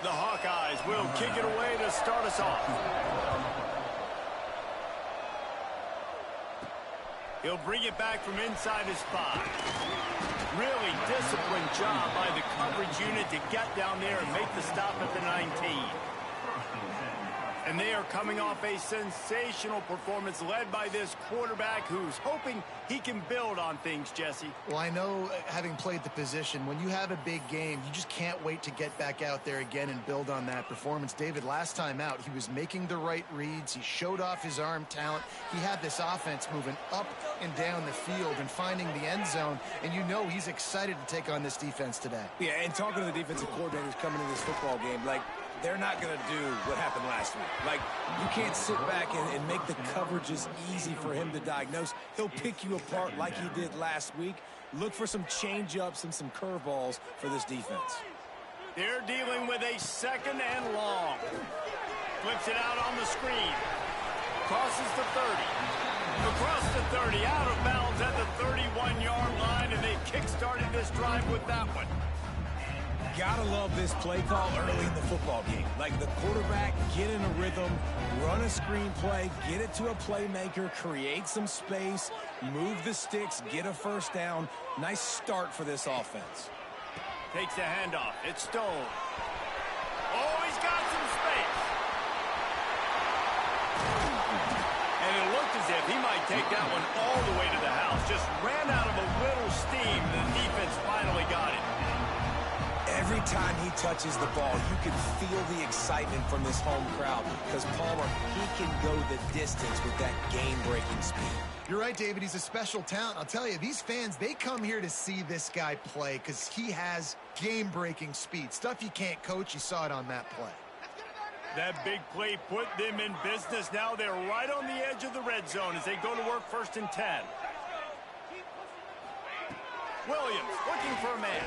The Hawkeyes will kick it away to start us off. He'll bring it back from inside his 5. Really disciplined job by the coverage unit to get down there and make the stop at the 19. And they are coming off a sensational performance led by this quarterback who's hoping he can build on things, Jesse. Well, I know, having played the position, when you have a big game, you just can't wait to get back out there again and build on that performance. David, last time out, he was making the right reads. He showed off his arm talent. He had this offense moving up and down the field and finding the end zone. And you know he's excited to take on this defense today. Yeah, and talking to the defensive coordinators coming into this football game, like, they're not going to do what happened last week. Like, you can't sit back and make the coverages easy for him to diagnose. He'll pick you apart like he did last week. Look for some change-ups and some curveballs for this defense. They're dealing with a 2nd and long. Flips it out on the screen. Crosses the 30. Across the 30, out of bounds at the 31-yard line, and they kick-started this drive with that one. Gotta love this play call early in the football game. Like, the quarterback, get in a rhythm, run a screen play, get it to a playmaker, create some space, move the sticks, get a first down. Nice start for this offense. Takes the handoff. It's Stone. Oh, he's got some space. And it looked as if he might take that one all the way to the house. Just ran out of a little steam. The defense finally got it. Every time he touches the ball, you can feel the excitement from this home crowd because Palmer, he can go the distance with that game-breaking speed. You're right, David. He's a special talent. I'll tell you, these fans, they come here to see this guy play because he has game-breaking speed. Stuff you can't coach. You saw it on that play. That big play put them in business. Now they're right on the edge of the red zone as they go to work 1st and 10. Williams looking for a man.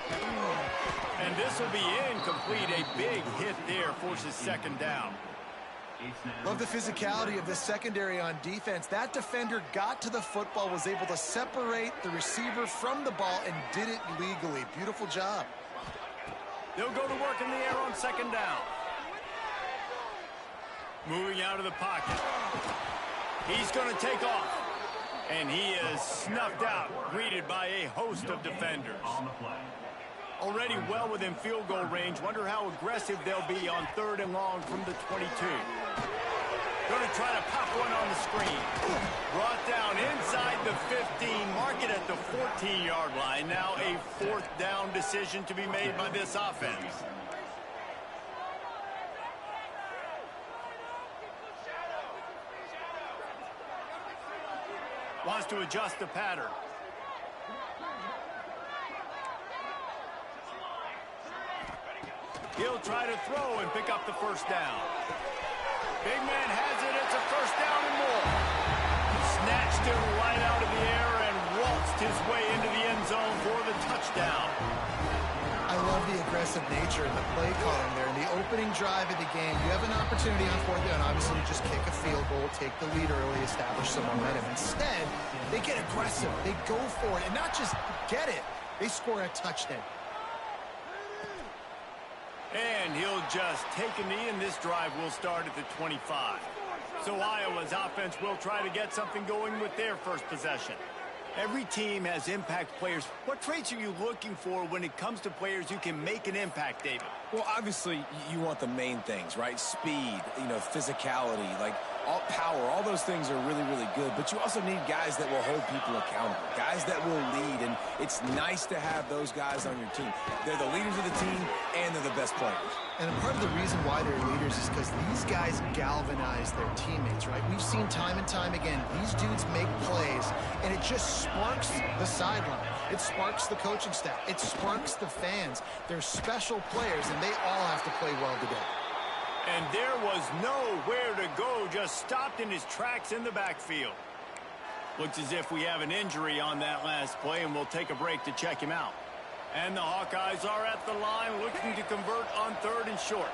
And this will be incomplete. A big hit there forces 2nd down. Love the physicality of the secondary on defense. That defender got to the football, was able to separate the receiver from the ball, and did it legally. Beautiful job. They'll go to work in the air on 2nd down. Moving out of the pocket. He's going to take off. And he is snuffed out, greeted by a host of defenders. Already well within field goal range. Wonder how aggressive they'll be on 3rd and long from the 22. Going to try to pop one on the screen. Brought down inside the 15. Mark it at the 14-yard line. Now a 4th down decision to be made by this offense. Wants to adjust the pattern. He'll try to throw and pick up the 1st down. Big man has it. It's a 1st down and more. Snatched him right out of the air and waltzed his way into the end zone for the touchdown. I love the aggressive nature and the play calling there. In the opening drive of the game, you have an opportunity on 4th down, obviously, to just kick a field goal, take the lead early, establish some momentum. Instead, they get aggressive. They go for it, and not just get it. They score a touchdown. And he'll just take a knee, and this drive will start at the 25. So Iowa's offense will try to get something going with their first possession. Every team has impact players. What traits are you looking for when it comes to players who can make an impact, David? Well, obviously, you want the main things, right? Speed, physicality, like all power, all those things are really, really good. But you also need guys that will hold people accountable, guys that will lead. And it's nice to have those guys on your team. They're the leaders of the team, and they're the best players. And part of the reason why they're leaders is because these guys galvanize their teammates, right? We've seen time and time again, these dudes make plays, and it just sparks the sideline. It sparks the coaching staff. It sparks the fans. They're special players, and they all have to play well together. And there was nowhere to go, just stopped in his tracks in the backfield. Looks as if we have an injury on that last play, and we'll take a break to check him out. And the Hawkeyes are at the line looking to convert on 3rd and short.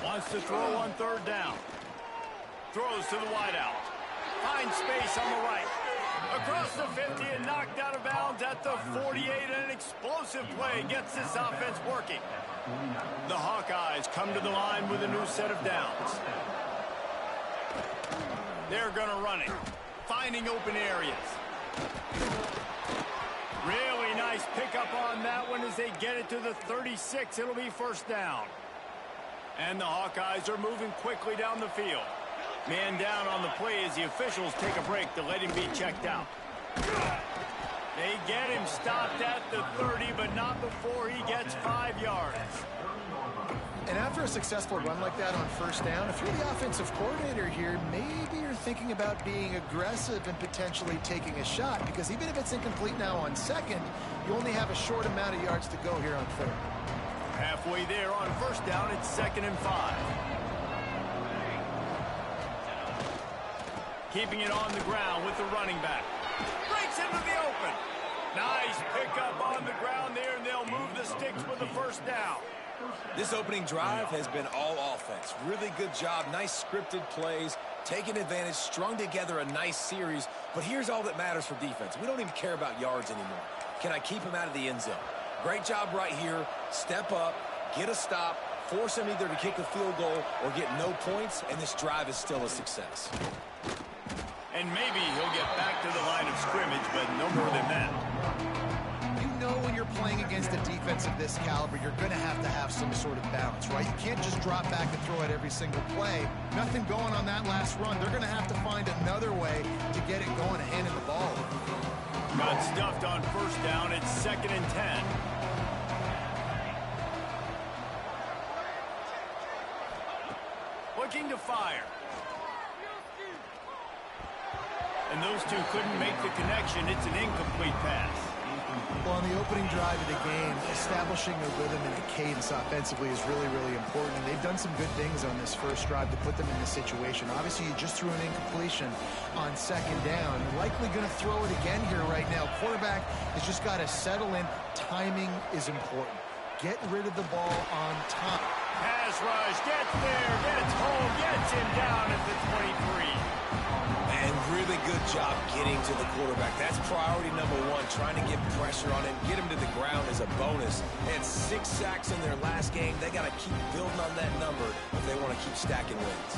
Wants to throw on 3rd down. Throws to the wideout. Finds space on the right. Across the 50 and knocked out of bounds at the 48, and an explosive play gets this offense working. The Hawkeyes come to the line with a new set of downs. They're going to run it, finding open areas. Really nice pickup on that one as they get it to the 36. It'll be first down. And the Hawkeyes are moving quickly down the field. Man down on the play as the officials take a break to let him be checked out. They get him stopped at the 30, but not before he gets 5 yards. And after a successful run like that on first down, if you're the offensive coordinator here, maybe you're thinking about being aggressive and potentially taking a shot, because even if it's incomplete now on second, you only have a short amount of yards to go here on third. Halfway there on first down, it's 2nd and 5. Keeping it on the ground with the running back. Breaks into the open. Nice pickup on the ground there, and they'll move the sticks with the first down. This opening drive has been all offense. Really good job, nice scripted plays, taking advantage, strung together a nice series. But here's all that matters for defense. We don't even care about yards anymore. Can I keep him out of the end zone? Great job right here. Step up, get a stop, force him either to kick a field goal or get no points, and this drive is still a success. And maybe he'll get back to the line of scrimmage, but no more than that. You know when you're playing against a defense of this caliber, you're going to have some sort of balance, right? You can't just drop back and throw it every single play. Nothing going on that last run. They're going to have to find another way to get it going and handing the ball. Got stuffed on first down. It's 2nd and 10. Looking to fire. And those two couldn't make the connection. It's an incomplete pass. Well, on the opening drive of the game, establishing a rhythm and a cadence offensively is really, really important. And they've done some good things on this first drive to put them in this situation. Obviously, you just threw an incompletion on second down. Likely going to throw it again here right now. Quarterback has just got to settle in. Timing is important. Get rid of the ball on time. Pass rush, gets there, gets home, gets him down at the 23. And really good job getting to the quarterback. That's priority number one, trying to get pressure on him, get him to the ground as a bonus. They had 6 sacks in their last game. They got to keep building on that number if they want to keep stacking wins.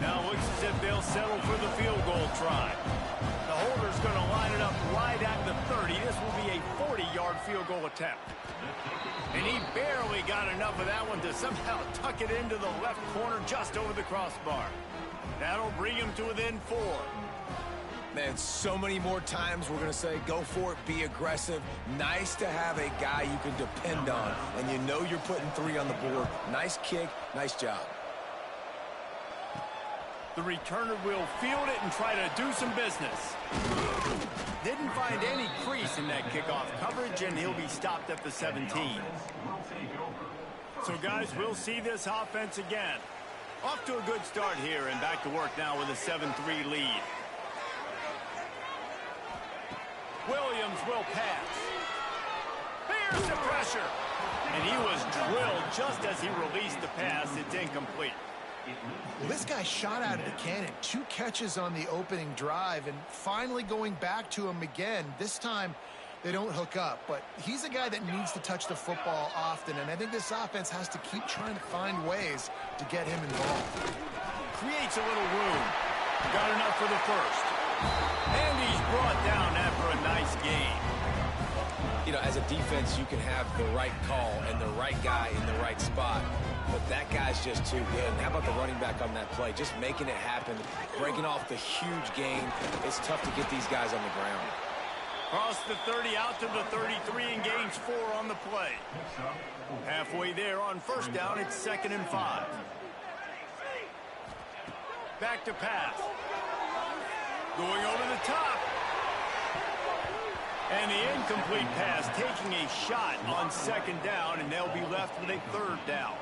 Now looks as if they'll settle for the field goal try. The holder's going to line it up right at the 30. This will be a 40-yard field goal attempt. And he barely got enough of that one to somehow tuck it into the left corner just over the crossbar. That'll bring him to within 4. Man, so many more times we're going to say, go for it, be aggressive. Nice to have a guy you can depend on, and you know you're putting 3 on the board. Nice kick, nice job. The returner will field it and try to do some business. Didn't find any crease in that kickoff coverage, and he'll be stopped at the 17. So, guys, we'll see this offense again. Off to a good start here, and back to work now with a 7-3 lead. Williams will pass. Here's the pressure. And he was drilled just as he released the pass. It's incomplete. Well, this guy shot out of the cannon. 2 catches on the opening drive, and finally going back to him again. This time, they don't hook up, but he's a guy that needs to touch the football often, and I think this offense has to keep trying to find ways to get him involved. Creates a little room. Got enough for the first. And he's brought down after a nice game. You know, as a defense, you can have the right call and the right guy in the right spot, but that guy's just too good. And how about the running back on that play? Just making it happen, breaking off the huge gain. It's tough to get these guys on the ground. Cross the 30 out to the 33 and gains 4 on the play. Halfway there on first down, it's 2nd and 5. Back to pass. Going over the top. And the incomplete pass taking a shot on second down, and they'll be left with a 3rd down.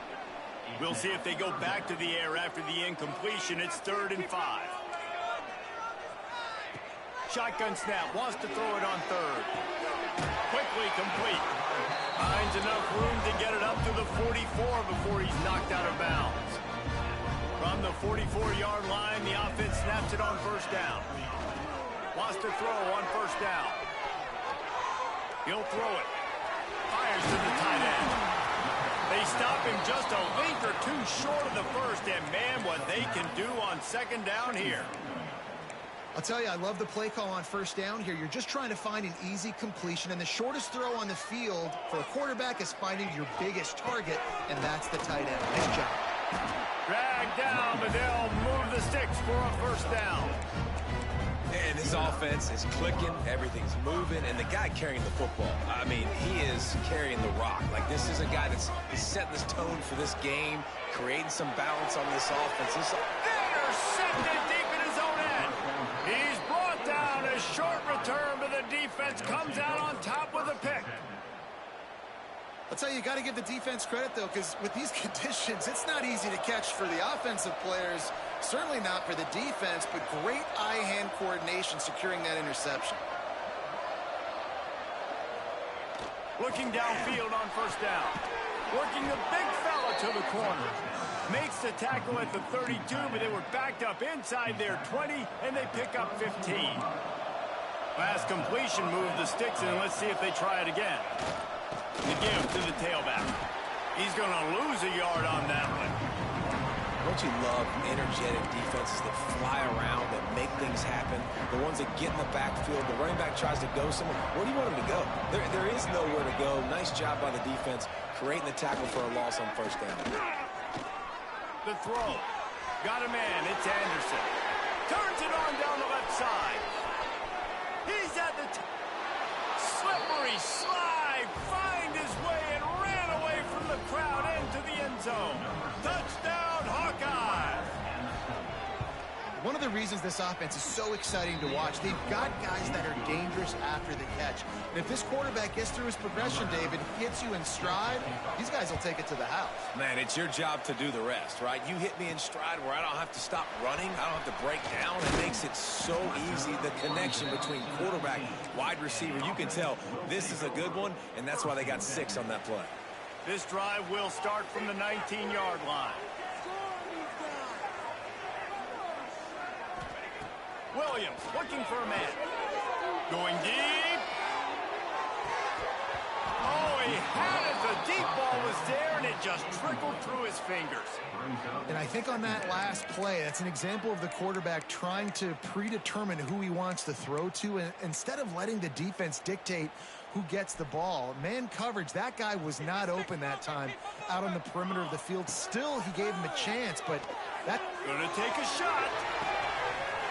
We'll see if they go back to the air after the incompletion. It's 3rd and 5. Shotgun snap, wants to throw it on 3rd. Quickly complete. Finds enough room to get it up to the 44 before he's knocked out of bounds. From the 44-yard line, the offense snaps it on first down. Wants to throw on first down. He'll throw it. Fires to the tight end. They stop him just a link or two short of the first, and man, what they can do on second down here. I'll tell you, I love the play call on first down here. You're just trying to find an easy completion, and the shortest throw on the field for a quarterback is finding your biggest target, and that's the tight end. Nice job. Drag down, but they'll move the sticks for a first down. And this offense is clicking, everything's moving, and the guy carrying the football, I mean, he is carrying the rock. Like, this is a guy that's setting this tone for this game, creating some balance on this offense. Intercepted deep in his own end. He's brought down. A short return, but the defense comes out on top with a pick. I'll tell you got to give the defense credit, though, because with these conditions, it's not easy to catch for the offensive players. Certainly not for the defense, but great eye-hand coordination securing that interception. Looking downfield on first down. Working the big fella to the corner. Makes the tackle at the 32, but they were backed up inside their 20, and they pick up 15. Last completion moved the sticks, and let's see if they try it again. The give to the tailback. He's going to lose a yard on that one. Don't you love energetic defenses that fly around, that make things happen? The ones that get in the backfield, the running back tries to go somewhere. Where do you want him to go? There is nowhere to go. Nice job by the defense, creating the tackle for a loss on first down. The throw. Got a man. It's Anderson. Turns it on down the left side. He's at the slippery slide. Find his way and ran away from the crowd into the end zone. Touchdown, Hawkeye. One of the reasons this offense is so exciting to watch, they've got guys that are dangerous after the catch. And if this quarterback gets through his progression, David, gets you in stride, these guys will take it to the house. Man, it's your job to do the rest, right? You hit me in stride where I don't have to stop running. I don't have to break down. It makes it so easy. The connection between quarterback, wide receiver, you can tell this is a good one, and that's why they got 6 on that play. This drive will start from the 19-yard line. Williams looking for a man. Going deep. Oh, he had it. The deep ball was there, and it just trickled through his fingers. And I think on that last play, that's an example of the quarterback trying to predetermine who he wants to throw to, and instead of letting the defense dictate who gets the ball. Man coverage, that guy was not open that time out on the perimeter of the field. Still, he gave him a chance, but that... Gonna take a shot.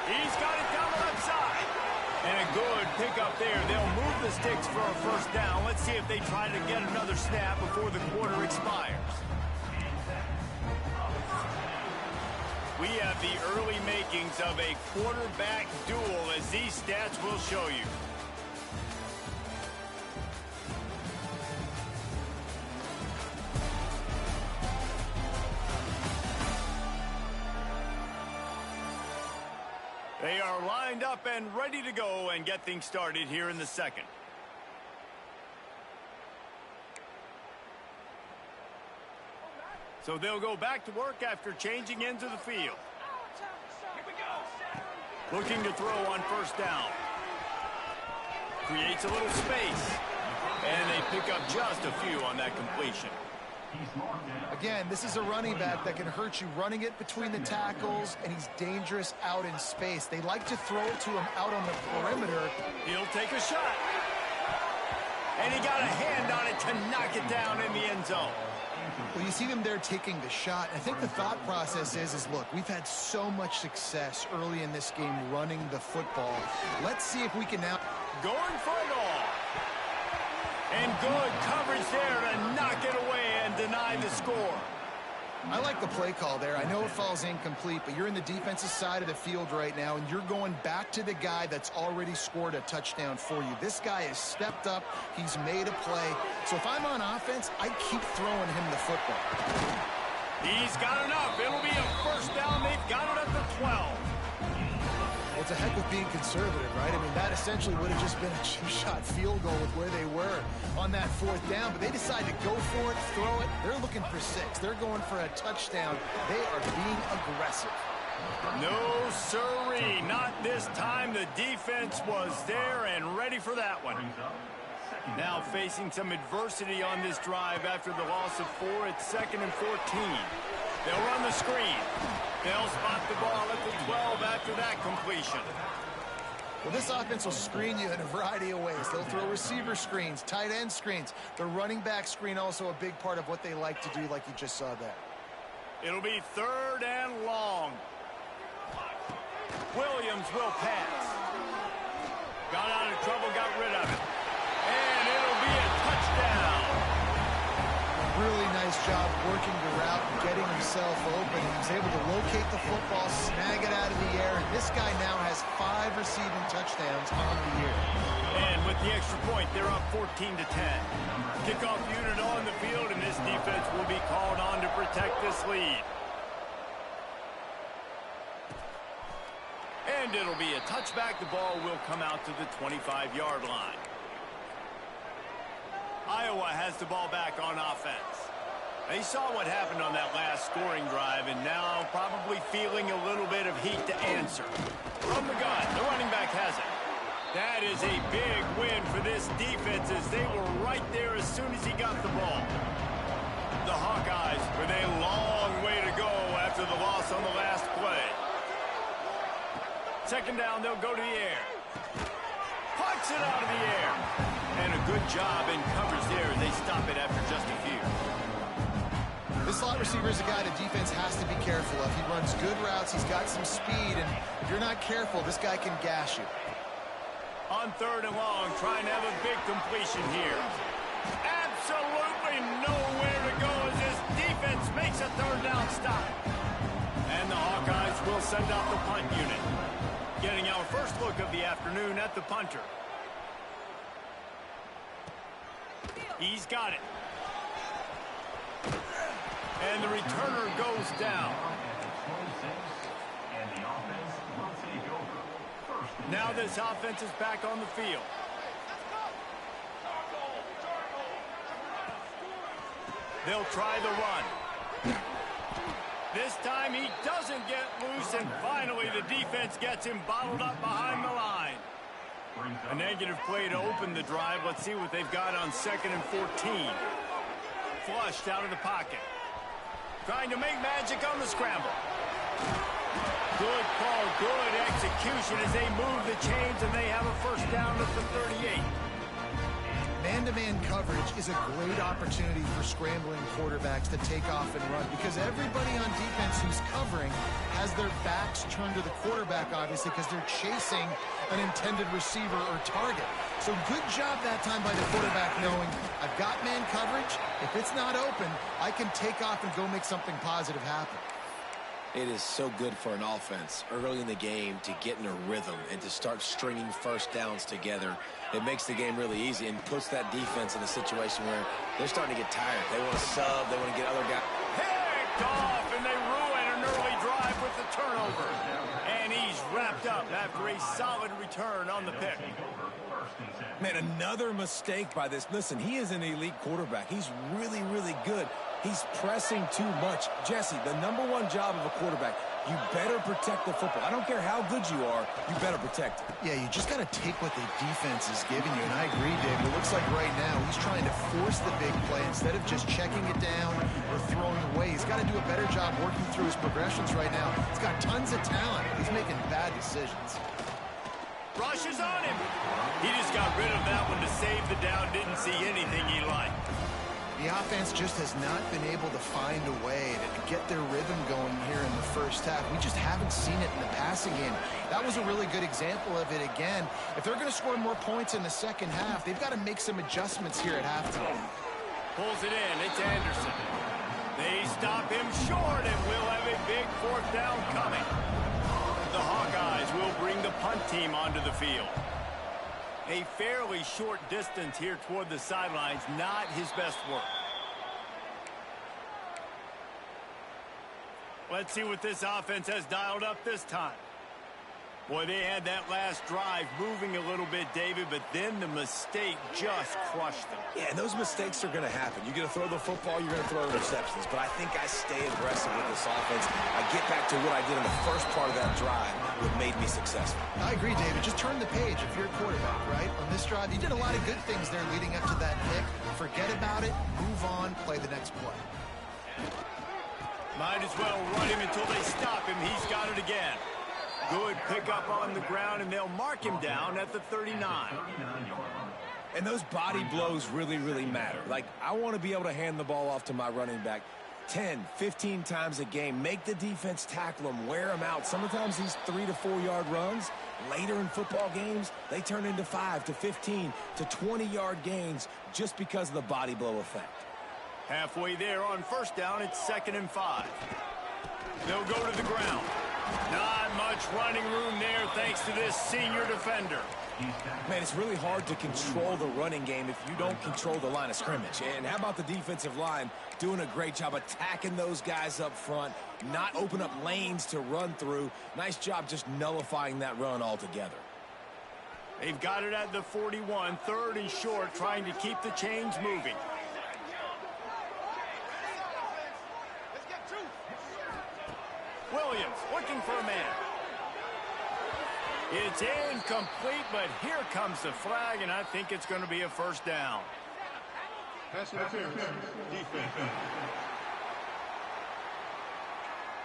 He's got it down the left side. And a good pickup there. They'll move the sticks for a first down. Let's see if they try to get another snap before the quarter expires. We have the early makings of a quarterback duel, as these stats will show you. They are lined up and ready to go and get things started here in the second. So they'll go back to work after changing into the field. Looking to throw on first down. Creates a little space. And they pick up just a few on that completion. Again, this is a running back that can hurt you running it between the tackles, and he's dangerous out in space. They like to throw it to him out on the perimeter. He'll take a shot. And he got a hand on it to knock it down in the end zone. Well, you see them there taking the shot. I think the thought process is, look, we've had so much success early in this game running the football. Let's see if we can now... Going for it all. And good coverage there to knock it away and deny the score. I like the play call there. I know it falls incomplete, but you're in the defensive side of the field right now, and you're going back to the guy that's already scored a touchdown for you. This guy has stepped up. He's made a play. So if I'm on offense, I keep throwing him the football. He's got enough. It'll be a first down. They've got it at the 12. Well, it's a heck of being conservative, right? I mean, that essentially would have just been a two-shot field goal with where they were on that fourth down, but they decided to go for it, throw it. They're looking for 6. They're going for a touchdown. They are being aggressive. No, sirree. Not this time. The defense was there and ready for that one. Now facing some adversity on this drive after the loss of 4. It's 2nd and 14. They'll run the screen. They'll spot the ball at the 12 after that completion. Well, this offense will screen you in a variety of ways. They'll throw receiver screens, tight end screens. The running back screen also a big part of what they like to do, like you just saw there. It'll be 3rd and long. Williams will pass. Got out of trouble, got rid of it. And it'll be a touchdown. Really nice job working the route and getting himself open. He was able to locate the football, snag it out of the air, and this guy now has 5 receiving touchdowns on the year. And with the extra point, they're up 14-10. Kickoff unit on the field, and this defense will be called on to protect this lead. And it'll be a touchback. The ball will come out to the 25-yard line. Iowa has the ball back on offense. They saw what happened on that last scoring drive, and now probably feeling a little bit of heat to answer. From the gun, the running back has it. That is a big win for this defense as they were right there as soon as he got the ball. The Hawkeyes with a long way to go after the loss on the last play. 2nd down, they'll go to the air. Puts it out of the air. And a good job in coverage there. They stop it after just a few. This slot receiver is a guy the defense has to be careful of. He runs good routes. He's got some speed. And if you're not careful, this guy can gash you. On 3rd and long, trying to have a big completion here. Absolutely nowhere to go as this defense makes a 3rd down stop. And the Hawkeyes will send out the punt unit. Getting our first look of the afternoon at the punter. He's got it. And the returner goes down. Now this offense is back on the field. They'll try the run. This time he doesn't get loose, and finally the defense gets him bottled up behind the line. A negative play to open the drive. Let's see what they've got on 2nd and 14. Flushed out of the pocket. Trying to make magic on the scramble. Good call, good execution as they move the chains, and they have a 1st down at the 38. Man-to-man coverage is a great opportunity for scrambling quarterbacks to take off and run because everybody on defense who's covering has their backs turned to the quarterback, obviously, because they're chasing an intended receiver or target. So good job that time by the quarterback knowing I've got man coverage. If it's not open, I can take off and go make something positive happen. It is so good for an offense early in the game to get in a rhythm and to start stringing 1st downs together. It makes the game really easy and puts that defense in a situation where they're starting to get tired. They want to sub. They want to get other guys. Picked off, and they ruin an early drive with the turnover. And he's wrapped up after a solid return on the pick. Man, another mistake by this. Listen, he is an elite quarterback. He's really, really good. He's pressing too much. Jesse, the #1 job of a quarterback, you better protect the football. I don't care how good you are, you better protect it. Yeah, you just got to take what the defense is giving you, and I agree, Dave. It looks like right now he's trying to force the big play instead of just checking it down or throwing away. He's got to do a better job working through his progressions right now. He's got tons of talent, but he's making bad decisions. Rush is on him. He just got rid of that one to save the down. Didn't see anything he liked. The offense just has not been able to find a way to get their rhythm going here in the 1st half. We just haven't seen it in the passing game. That was a really good example of it again. If they're going to score more points in the 2nd half, they've got to make some adjustments here at halftime. Pulls it in. It's Anderson. They stop him short, and we'll have a big 4th down coming. The Hawkeyes will bring the punt team onto the field. A fairly short distance here toward the sidelines, not his best work. Let's see what this offense has dialed up this time. Boy, they had that last drive moving a little bit, David, but then the mistake just crushed them. Yeah, and those mistakes are going to happen. You're going to throw the football, you're going to throw interceptions. But I think I stay aggressive with this offense. I get back to what I did in the first part of that drive that made me successful. I agree, David. Just turn the page if you're a quarterback, right? On this drive, you did a lot of good things there leading up to that pick. Forget about it, move on, play the next play. Might as well run him until they stop him. He's got it again. Good pickup on the ground, and they'll mark him down at the 39. And those body blows really, really matter. Like, I want to be able to hand the ball off to my running back 10, 15 times a game. Make the defense tackle him, wear him out. Sometimes these 3 to 4 yard runs, later in football games, they turn into 5 to 15 to 20 yard gains just because of the body blow effect. Halfway there on first down, it's 2nd and 5. They'll go to the ground. Not much running room there thanks to this senior defender. Man, it's really hard to control the running game if you don't control the line of scrimmage. And how about the defensive line doing a great job attacking those guys up front, not open up lanes to run through. Nice job just nullifying that run altogether. They've got it at the 41, 3rd and short, trying to keep the chains moving. Williams looking for a man. It's incomplete, but here comes the flag, and I think it's going to be a first down. Pass interference. Defense.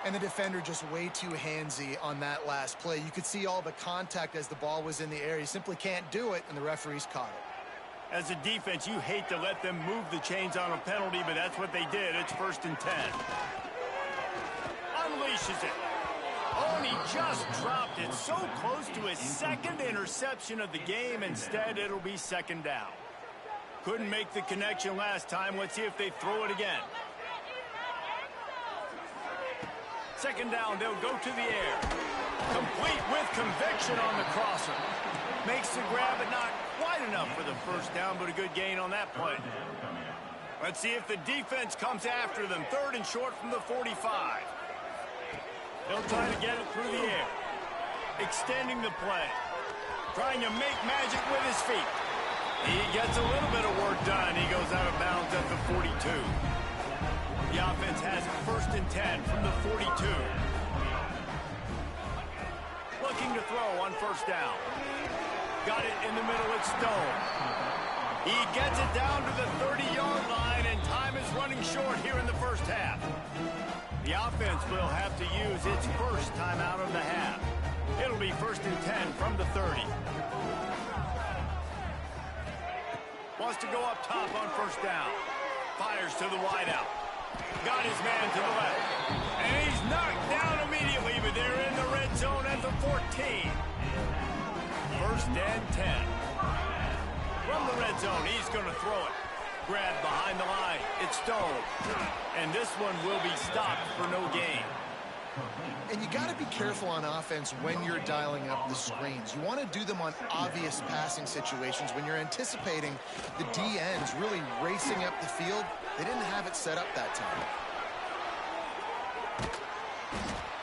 And the defender just way too handsy on that last play. You could see all the contact as the ball was in the air. He simply can't do it, and the referees caught it. As a defense, you hate to let them move the chains on a penalty, but that's what they did. It's 1st and 10. Unleashes it. Oh, and he just dropped it. So close to his 2nd interception of the game. Instead, it'll be 2nd down. Couldn't make the connection last time. Let's see if they throw it again. 2nd down, they'll go to the air. Complete with conviction on the crosser. Makes the grab, but not quite enough for the first down, but a good gain on that play. Let's see if the defense comes after them. 3rd and short from the 45. They'll try to get it through the air. Extending the play. Trying to make magic with his feet. He gets a little bit of work done. He goes out of bounds at the 42. The offense has 1st and 10 from the 42. Looking to throw on first down. Got it in the middle at Stone. He gets it down to the 30-yard line, and time is running short here in the first half. The offense will have to use its first timeout of the half. It'll be 1st and 10 from the 30. Wants to go up top on first down. Fires to the wideout. Got his man to the left. And he's knocked down immediately, but they're in the red zone at the 14. 1st and 10. From the red zone, he's going to throw it. Grab behind the line. It's Stone. And this one will be stopped for no gain. And you got to be careful on offense when you're dialing up the screens. You want to do them on obvious passing situations. When you're anticipating the DNs really racing up the field, they didn't have it set up that time.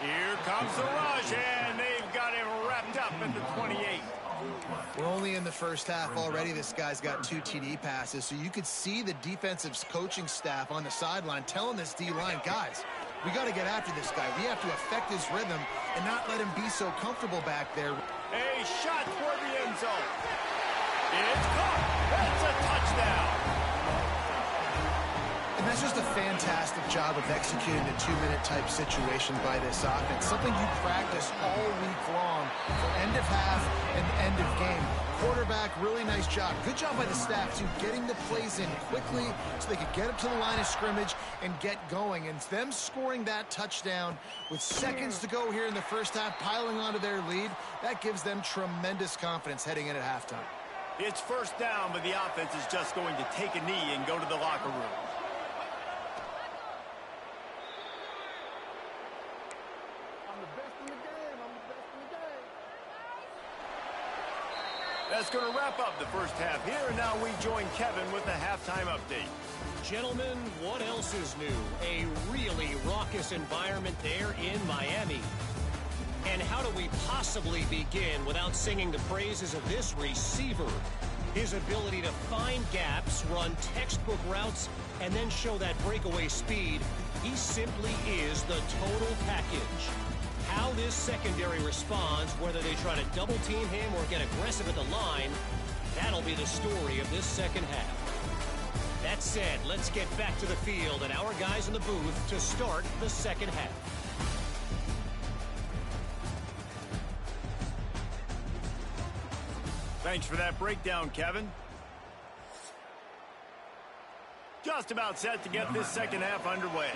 Here comes the rush, and they've got him wrapped up at the 28. We're only in the first half already. This guy's got 2 TD passes, so you could see the defensive coaching staff on the sideline telling this D-line, guys, we got to get after this guy. We have to affect his rhythm and not let him be so comfortable back there. A shot toward the end zone. It's caught. That's a touchdown. And that's just a fantastic job of executing a 2-minute type situation by this offense. Something you practice all week long for end of half and end of game. Quarterback, really nice job. Good job by the staff, too, getting the plays in quickly so they could get up to the line of scrimmage and get going. And them scoring that touchdown with seconds to go here in the first half, piling onto their lead, that gives them tremendous confidence heading in at halftime. It's first down, but the offense is just going to take a knee and go to the locker room. That's going to wrap up the first half here, and now we join Kevin with the halftime update. Gentlemen, what else is new? A really raucous environment there in Miami. And how do we possibly begin without singing the praises of this receiver? His ability to find gaps, run textbook routes, and then show that breakaway speed. He simply is the total package. How this secondary responds, whether they try to double team him or get aggressive at the line, that'll be the story of this second half. That said, let's get back to the field and our guys in the booth to start the second half. Thanks for that breakdown, Kevin. Just about set to get this second half underway.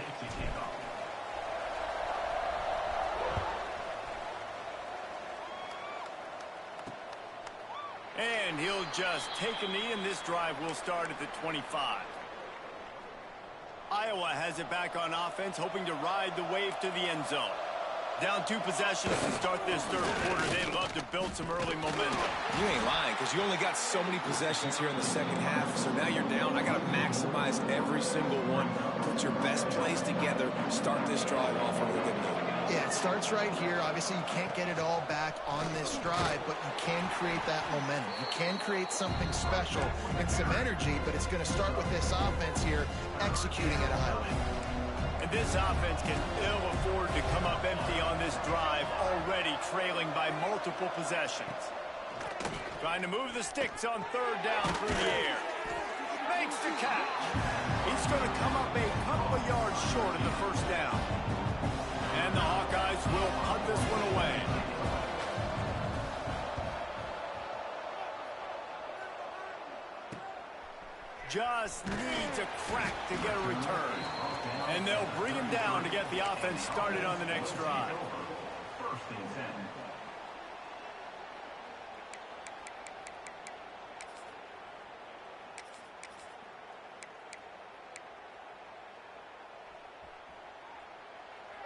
And he'll just take a knee, and this drive will start at the 25. Iowa has it back on offense, hoping to ride the wave to the end zone. Down 2 possessions to start this third quarter. They'd love to build some early momentum. You ain't lying, because you only got so many possessions here in the second half, so now you're down. I got to maximize every single one. Put your best plays together. Start this drive off on a good note. Yeah, it starts right here. Obviously, you can't get it all back on this drive, but you can create that momentum. You can create something special and some energy, but it's going to start with this offense here executing at a high level. And this offense can ill afford to come up empty on this drive, already trailing by multiple possessions. Trying to move the sticks on third down through the air. Makes the catch. He's going to come up a couple of yards short of the first down. And the Hawkeyes will punt this one away. Just needs a crack to get a return. And they'll bring him down to get the offense started on the next drive.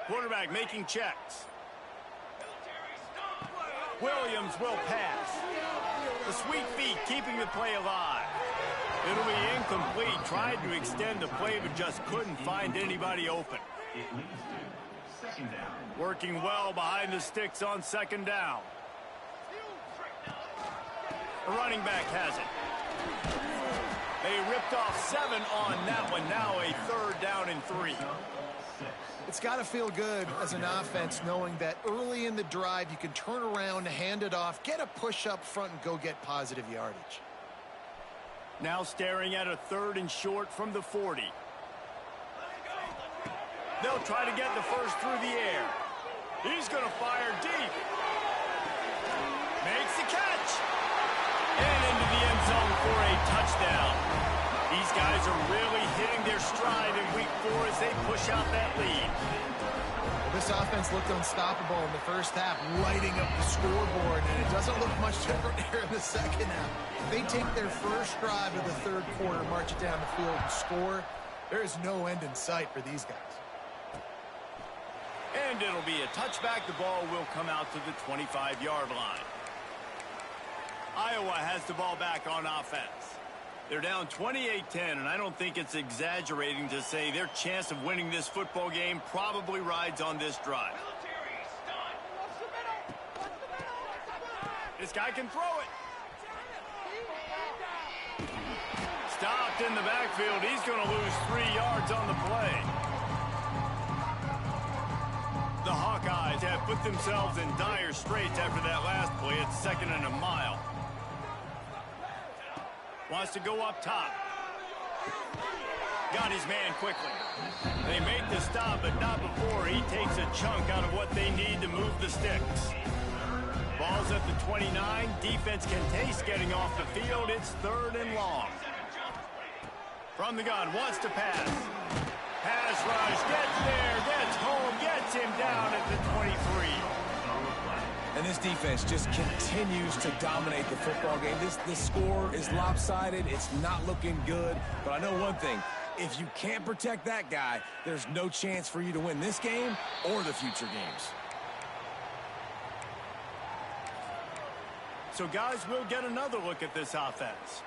Quarterback making checks. Williams will pass. The sweet feet keeping the play alive. It'll be incomplete. Tried to extend the play, but just couldn't find anybody open. Working well behind the sticks on second down. The running back has it. They ripped off 7 on that one. Now a third down and 3. It's got to feel good as an offense knowing that early in the drive you can turn around, hand it off, get a push up front, and go get positive yardage. Now staring at a 3rd and short from the 40. They'll try to get the first through the air. He's going to fire deep. Makes the catch. And into the end zone for a touchdown. These guys are really hitting their stride in week 4 as they push out that lead. Well, this offense looked unstoppable in the first half, lighting up the scoreboard, and it doesn't look much different here in the second half. They take their first drive of the third quarter, march it down the field, and score. There is no end in sight for these guys. And it'll be a touchback. The ball will come out to the 25-yard line. Iowa has the ball back on offense. They're down 28-10, and I don't think it's exaggerating to say their chance of winning this football game probably rides on this drive. This guy can throw it. Stopped in the backfield. He's going to lose 3 yards on the play. The Hawkeyes have put themselves in dire straits after that last play. It's 2nd and a mile. Wants to go up top. Got his man quickly. They make the stop, but not before he takes a chunk out of what they need to move the sticks. Ball's at the 29. Defense can taste getting off the field. It's 3rd and long. From the gun, wants to pass. Pass rush, gets there, gets home, gets him down at the 23. And this defense just continues to dominate the football game. This score is lopsided. It's not looking good. But I know one thing. If you can't protect that guy, there's no chance for you to win this game or the future games. So, guys, we'll get another look at this offense.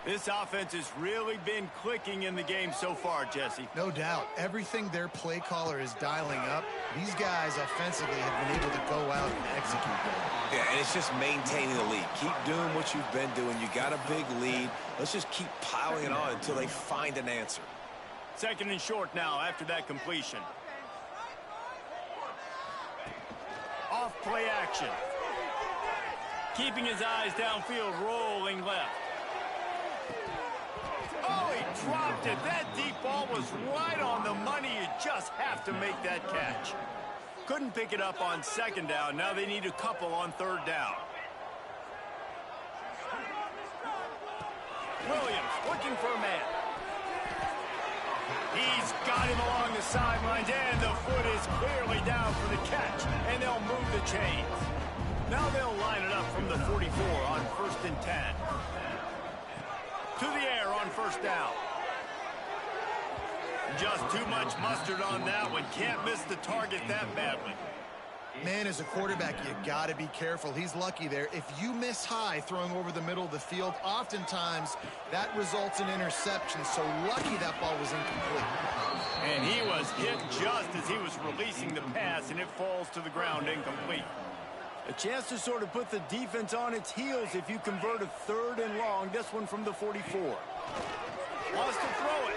This offense has really been clicking in the game so far, Jesse. No doubt. Everything their play caller is dialing up, these guys offensively have been able to go out and execute that. Yeah, and it's just maintaining the lead. Keep doing what you've been doing. You got a big lead. Let's just keep piling it on until they find an answer. 2nd and short now after that completion. Off play action. Keeping his eyes downfield, rolling left. Oh, he dropped it. That deep ball was right on the money. You just have to make that catch. Couldn't pick it up on 2nd down. Now they need a couple on 3rd down. Williams looking for a man. He's got him along the sidelines, and the foot is clearly down for the catch, and they'll move the chains. Now they'll line it up from the 44 on 1st and 10. To the air on 1st down. Just too much mustard on that one. Can't miss the target that badly. Man, as a quarterback, you got to be careful. He's lucky there. If you miss high throwing over the middle of the field, oftentimes that results in interception. So lucky that ball was incomplete. And he was hit just as he was releasing the pass, and it falls to the ground incomplete. A chance to sort of put the defense on its heels if you convert a 3rd and long. This one from the 44. Wants to throw it.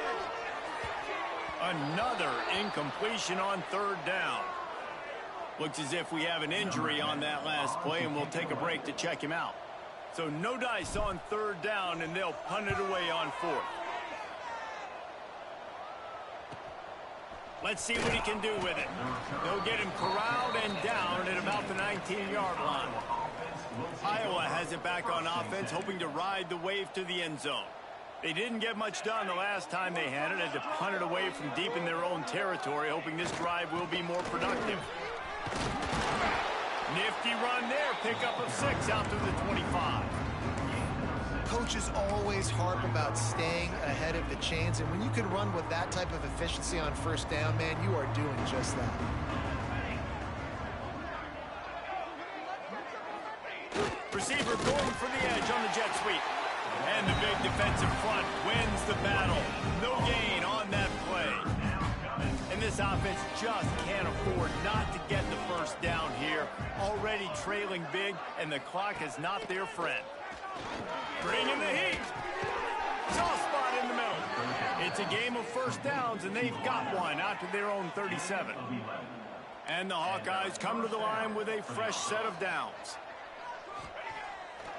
Another incompletion on 3rd down. Looks as if we have an injury on that last play, and we'll take a break to check him out. So no dice on 3rd down, and they'll punt it away on 4th. Let's see what he can do with it. They'll get him corralled and down at about the 19-yard line. Iowa has it back on offense, hoping to ride the wave to the end zone. They didn't get much done the last time they had it. Had to punt it away from deep in their own territory, hoping this drive will be more productive. Nifty run there. Pickup of 6 out to the 25. Coaches always harp about staying ahead of the chains, and when you can run with that type of efficiency on 1st down, man, you are doing just that. Receiver going for the edge on the jet sweep. And the big defensive front wins the battle. No gain on that play. And this offense just can't afford not to get the 1st down here. Already trailing big, and the clock is not their friend. Bring in the heat. Soft spot in the middle. It's a game of 1st downs, and they've got one out to their own 37. And the Hawkeyes come to the line with a fresh set of downs.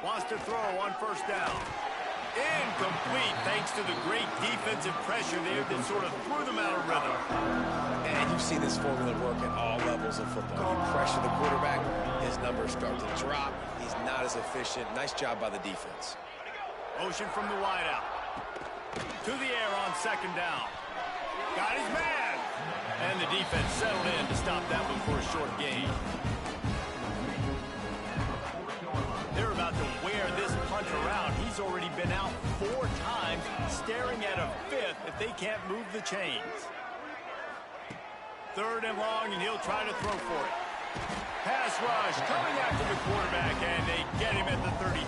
Wants to throw on 1st down. Incomplete thanks to the great defensive pressure there that sort of threw them out of rhythm. And you've seen this formula work at all levels of football. You pressure the quarterback, his numbers start to drop. He's not as efficient. Nice job by the defense. Motion from the wideout. To the air on 2nd down. Got his man. And the defense settled in to stop that one for a short gain. They're about to wear this punter out. He's already been out 4 times, staring at a 5th if they can't move the chains. 3rd and long, and he'll try to throw for it. Pass rush coming after the quarterback, and they get him at the 32.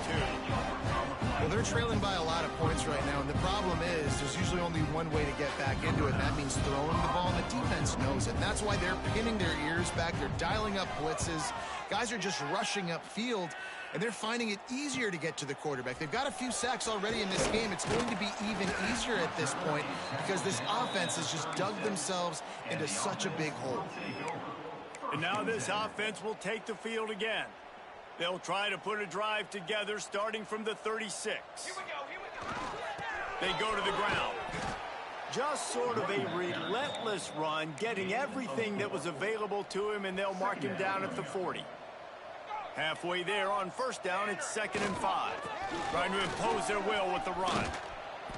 Well, they're trailing by a lot of points right now, and the problem is there's usually only one way to get back into it, and that means throwing the ball, and the defense knows it. And that's why they're pinning their ears back. They're dialing up blitzes. Guys are just rushing upfield, and they're finding it easier to get to the quarterback. They've got a few sacks already in this game. It's going to be even easier at this point because this offense has just dug themselves into such a big hole. And now this offense will take the field again. They'll try to put a drive together starting from the 36. They go to the ground. Just sort of a relentless run, getting everything that was available to him, and they'll mark him down at the 40. Halfway there on 1st down, it's 2nd and 5. Trying to impose their will with the run.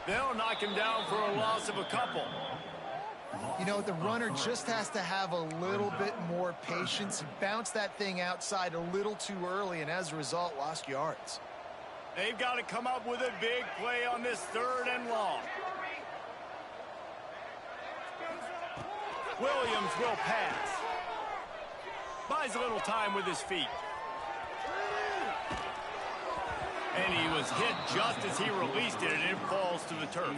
They'll knock him down for a loss of a couple. You know, the runner just has to have a little bit more patience. Bounce that thing outside a little too early, and as a result, lost yards. They've got to come up with a big play on this 3rd and long. Williams will pass. Buys a little time with his feet. And he was hit just as he released it, and it falls to the turf.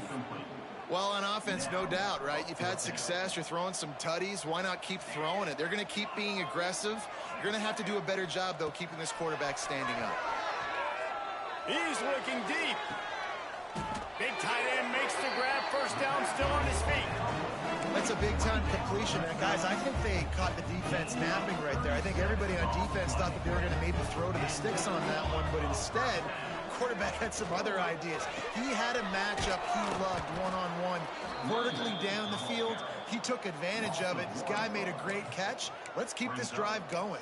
Well, on offense, no doubt, right? You've had success. You're throwing some tutties. Why not keep throwing it? They're going to keep being aggressive. You're going to have to do a better job, though, keeping this quarterback standing up. He's looking deep. Big tight end makes the grab. First down, still on his feet. That's a big-time completion. And, guys, I think they caught the defense napping right there. I think everybody on defense thought that they were going to maybe throw to the sticks on that one, but instead, quarterback had some other ideas. He had a matchup he loved one-on-one, vertically down the field. He took advantage of it. His guy made a great catch. Let's keep this drive going.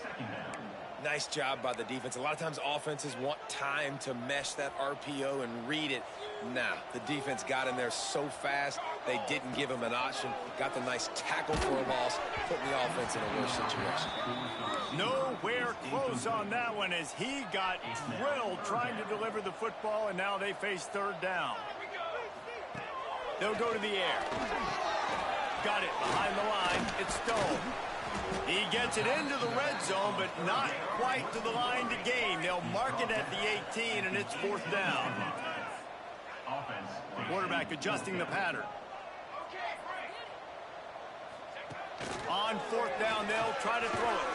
Nice job by the defense. A lot of times offenses want time to mesh that RPO and read it. Nah, the defense got in there so fast, they didn't give him an option. Got the nice tackle for a loss, putting the offense in a worse situation. Nowhere close on that one as he got drilled trying to deliver the football, and now they face third down. They'll go to the air. Got it behind the line. It's Stone. He gets it into the red zone, but not quite to the line to gain. They'll mark it at the 18, and it's fourth down. Quarterback adjusting the pattern. On fourth down, they'll try to throw it.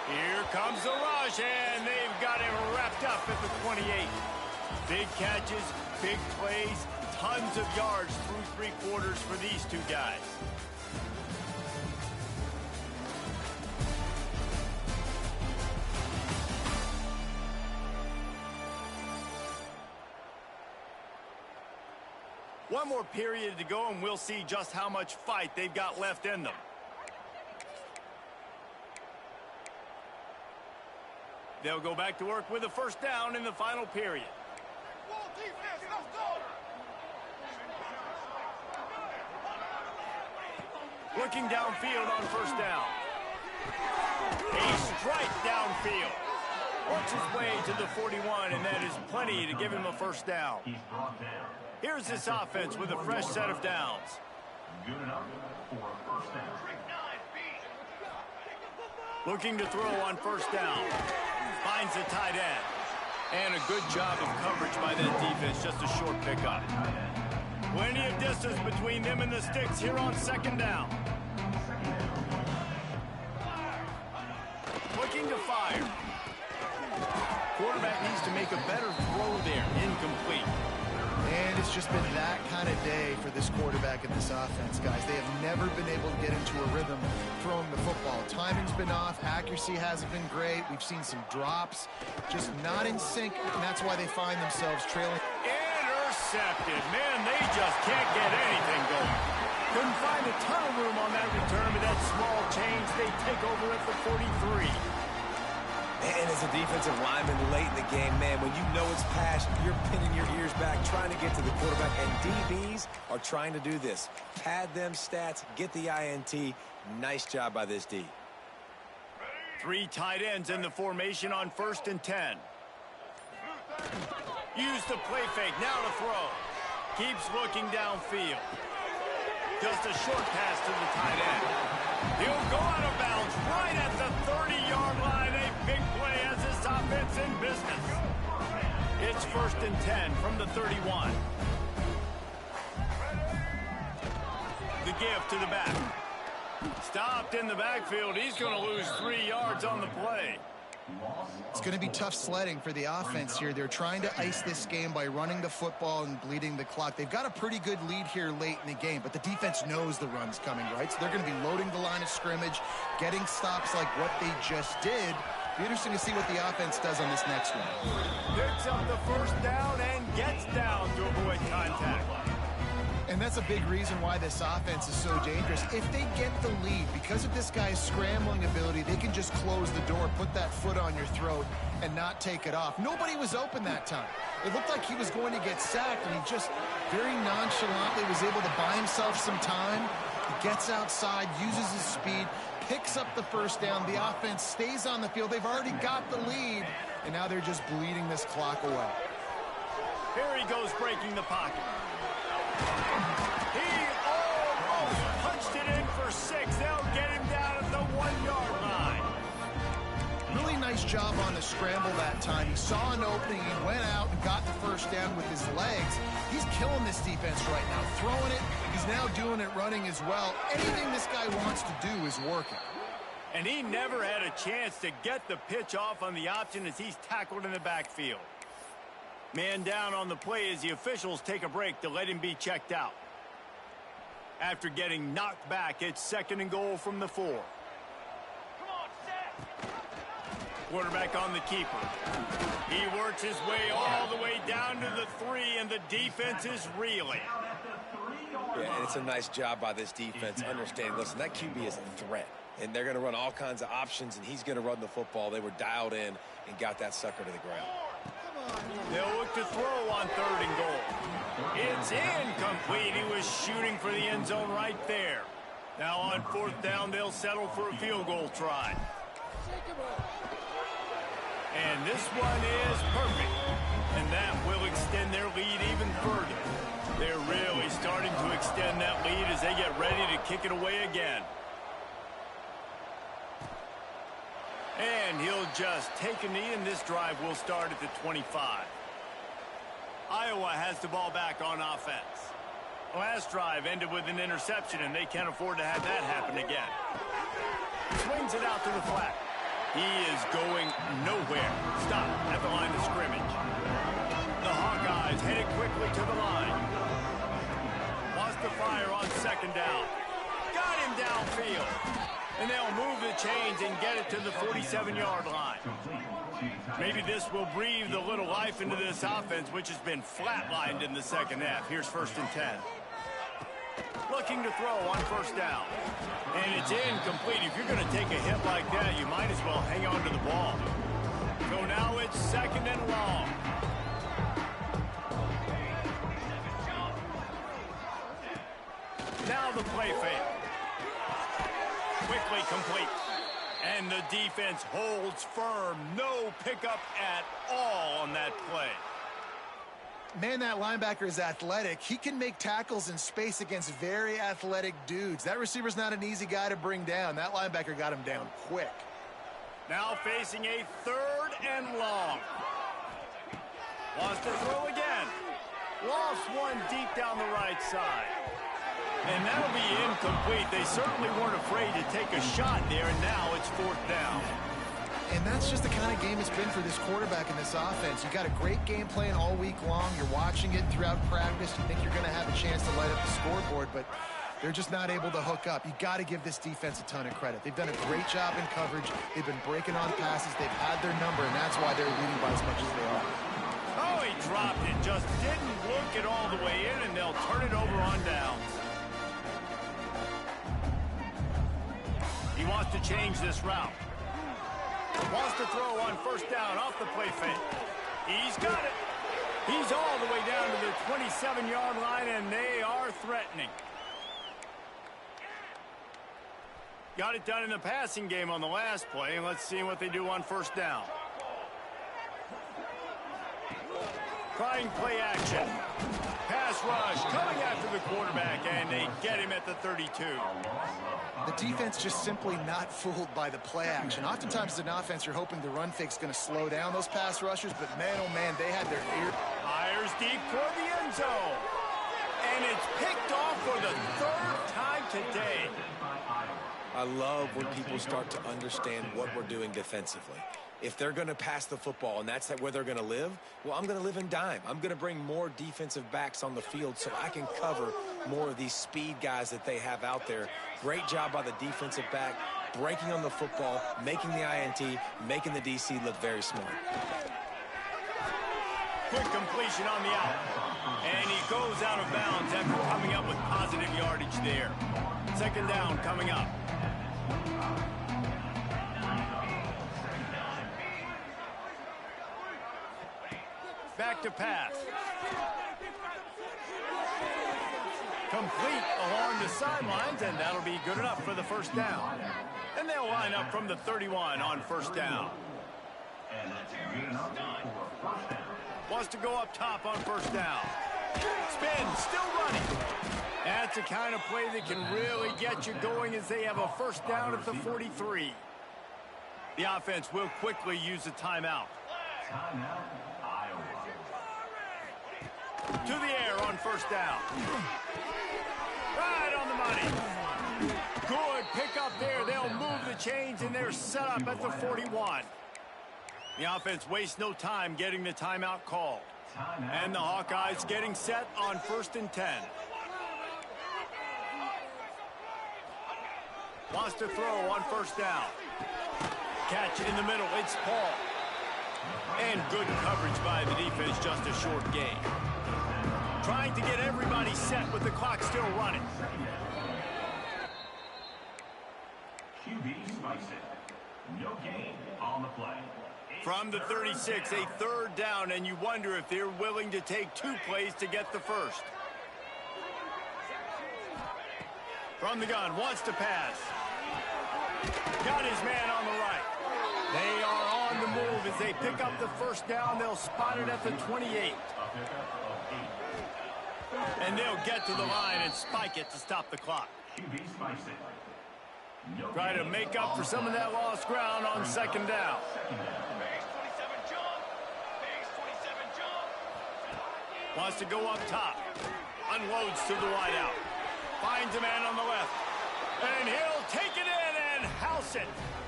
Here comes the rush, and they've got him wrapped up at the 28. Big catches, big plays, tons of yards through three quarters for these two guys. One more period to go, and we'll see just how much fight they've got left in them. They'll go back to work with a first down in the final period. Looking downfield on first down. A strike downfield. Works his way to the 41, and that is plenty to give him a first down. Here's this offense with a fresh set of downs. Good enough for a first down. Looking to throw on first down. Finds the tight end. And a good job of coverage by that defense. Just a short pickup. Plenty of distance between them and the sticks here on second down. Looking to fire. Quarterback needs to make a better throw there. Incomplete. And it's just been that kind of day for this quarterback and this offense, guys. They have never been able to get into a rhythm throwing the football. Timing's been off. Accuracy hasn't been great. We've seen some drops. Just not in sync, and that's why they find themselves trailing. Intercepted. Man, they just can't get anything going. Couldn't find a ton of room on that return, but that small change, they take over at the 43. And as a defensive lineman late in the game, man, when you know it's passed, you're pinning your ears back, trying to get to the quarterback, and DBs are trying to do this. Pad them stats, get the INT. Nice job by this D. Three tight ends in the formation on 1st and 10. Use the play fake, now to throw. Keeps looking downfield. Just a short pass to the tight end. He'll go out of bounds right at the 30-yard line. A big play as this offense in business. It's 1st and 10 from the 31. The give to the back. Stopped in the backfield. He's going to lose 3 yards on the play. It's going to be tough sledding for the offense here. They're trying to ice this game by running the football and bleeding the clock. They've got a pretty good lead here late in the game, but the defense knows the run's coming, right? So they're going to be loading the line of scrimmage, getting stops like what they just did. Be interesting to see what the offense does on this next one. Picks up the first down and gets down to avoid contact. And that's a big reason why this offense is so dangerous. If they get the lead, because of this guy's scrambling ability, they can just close the door, put that foot on your throat, and not take it off. Nobody was open that time. It looked like he was going to get sacked, and he just very nonchalantly was able to buy himself some time. He gets outside, uses his speed, picks up the first down. The offense stays on the field. They've already got the lead, and now they're just bleeding this clock away. Here he goes, breaking the pocket. He almost punched it in for 6. They'll get him down at the 1-yard line. Really nice job on the scramble that time. He saw an opening, he went out and got the first down with his legs. He's killing this defense right now, throwing it. He's now doing it running as well. Anything this guy wants to do is working. And he never had a chance to get the pitch off on the option as he's tackled in the backfield. Man down on the play as the officials take a break to let him be checked out. After getting knocked back, it's 2nd and goal from the 4. Quarterback on the keeper. He works his way all the way down to the 3, and the defense is reeling. Yeah, and it's a nice job by this defense. Understand, listen, that QB is a threat. And they're going to run all kinds of options, and he's going to run the football. They were dialed in and got that sucker to the ground. They'll look to throw on 3rd and goal. It's incomplete. He was shooting for the end zone right there. Now on 4th down, they'll settle for a field goal try. And this one is perfect. And that will extend their lead even further. They're really starting to extend that lead as they get ready to kick it away again. And he'll just take a knee, and this drive will start at the 25. Iowa has the ball back on offense. Last drive ended with an interception, and they can't afford to have that happen again. Swings it out to the flat. He is going nowhere. Stop at the line of scrimmage. The Hawkeyes headed quickly to the line. Wants to fire on 2nd down. Got him downfield. And they'll move the chains and get it to the 47-yard line. Maybe this will breathe a little life into this offense, which has been flatlined in the 2nd half. Here's 1st and 10. Looking to throw on 1st down. And it's incomplete. If you're going to take a hit like that, you might as well hang on to the ball. So now it's 2nd and long. Now the play fake. Quickly complete. And the defense holds firm. No pickup at all on that play. Man, that linebacker is athletic. He can make tackles in space against very athletic dudes. That receiver's not an easy guy to bring down. That linebacker got him down quick. Now facing a 3rd and long. Wants to throw again. Lost one deep down the right side. And that'll be incomplete. They certainly weren't afraid to take a shot there, and now it's 4th down. And that's just the kind of game it's been for this quarterback in this offense. You got a great game plan all week long. You're watching it throughout practice. You think you're going to have a chance to light up the scoreboard, but they're just not able to hook up. You got to give this defense a ton of credit. They've done a great job in coverage. They've been breaking on passes. They've had their number, and that's why they're leading by as much as they are. Oh, he dropped it. Just didn't look it all the way in, and they'll turn it over on downs. He wants to change this route. Wants to throw on 1st down off the play fake. He's got it. He's all the way down to the 27-yard line, and they are threatening. Got it done in the passing game on the last play, and let's see what they do on 1st down. Trying play action. Pass rush coming after the quarterback, and they get him at the 32. The defense just simply not fooled by the play action. Oftentimes as an offense, you're hoping the run fake's going to slow down those pass rushers, but man, oh man, they had their ear. Fires deep toward the end zone. And it's picked off for the 3rd time today. I love when people start to understand what we're doing defensively. If they're going to pass the football and that's where they're going to live, well, I'm going to live in dime. I'm going to bring more defensive backs on the field so I can cover more of these speed guys that they have out there. Great job by the defensive back, breaking on the football, making the INT, making the DC look very smart. Quick completion on the out. And he goes out of bounds after coming up with positive yardage there. 2nd down coming up. Back to pass. Complete along the sidelines, and that'll be good enough for the 1st down. And they'll line up from the 31 on 1st down. Wants to go up top on 1st down. Spin, still running. That's the kind of play that can really get you going as they have a 1st down at the 43. The offense will quickly use a timeout. Timeout, Iowa. To the air on first down. Right on the money. Good pickup there. They'll move the chains, and they're set up at the 41. The offense wastes no time getting the timeout call. And the Hawkeyes getting set on 1st and 10. Wants to throw on first down. Catch in the middle. It's Paul. And good coverage by the defense, just a short gain. Trying to get everybody set with the clock still running. QB spikes it. No gain on the play. From the 36, a third down, and you wonder if they're willing to take 2 plays to get the first. From the gun, wants to pass. Got his man on the right. They are on the move as they pick up the first down. They'll spot it at the 28. And they'll get to the line and spike it to stop the clock. QB spikes it. No Try to make up for some of that lost ground on second down. Wants to go up top. Unloads to the wideout. Finds a man on the left. And he'll take it in and house it.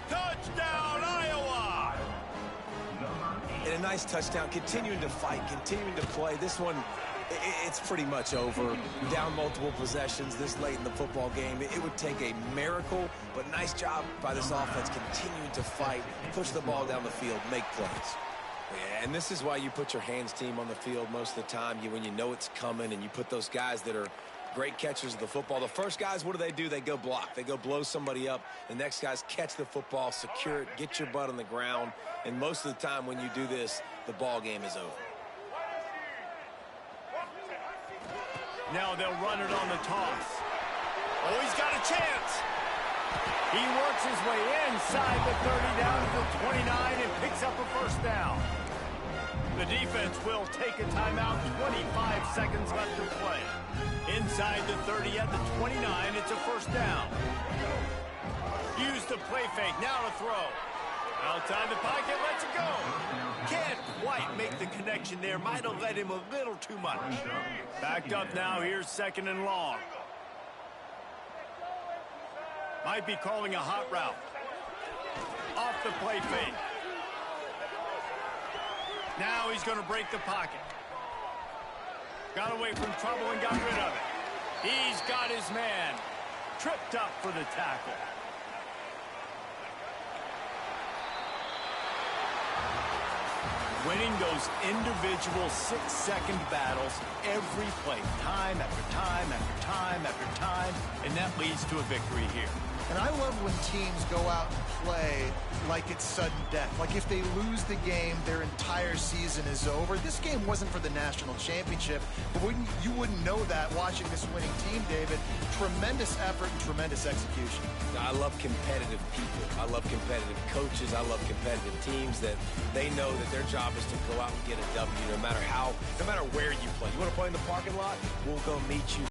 Touchdown, Iowa! And a nice touchdown, continuing to fight, continuing to play. This one, it's pretty much over. Down multiple possessions this late in the football game. It would take a miracle, but nice job by this offense continuing to fight, push the ball down the field, make plays. Yeah, and this is why you put your hands team on the field most of the time. When you know it's coming, and you put those guys that are great catchers of the football. The first guys, what do? They go block. They go blow somebody up. The next guys catch the football, secure it, get your butt on the ground. And most of the time when you do this, the ball game is over. Now they'll run it on the toss. Oh, he's got a chance. He works his way inside the 30 down to the 29 and picks up a first down. The defense will take a timeout. 25 seconds left to play. Inside the 30 at the 29, it's a first down. Use the play fake, now to throw. Outside the pocket, lets it go. Can't quite make the connection there. Might have led him a little too much. Backed up now, here's 2nd and long. Might be calling a hot route. Off the play fake. Now he's going to break the pocket. Got away from trouble and got rid of it. He's got his man. Tripped up for the tackle. Winning those individual 6-second battles every play, time after time after time after time, and that leads to a victory here. And I love when teams go out and play like it's sudden death. Like if they lose the game, their entire season is over. This game wasn't for the national championship, but you wouldn't know that watching this winning team, David. Tremendous effort and tremendous execution. I love competitive people. I love competitive coaches. I love competitive teams that they know that their job is to go out and get a W no matter where you play. You want to play in the parking lot? We'll go meet you.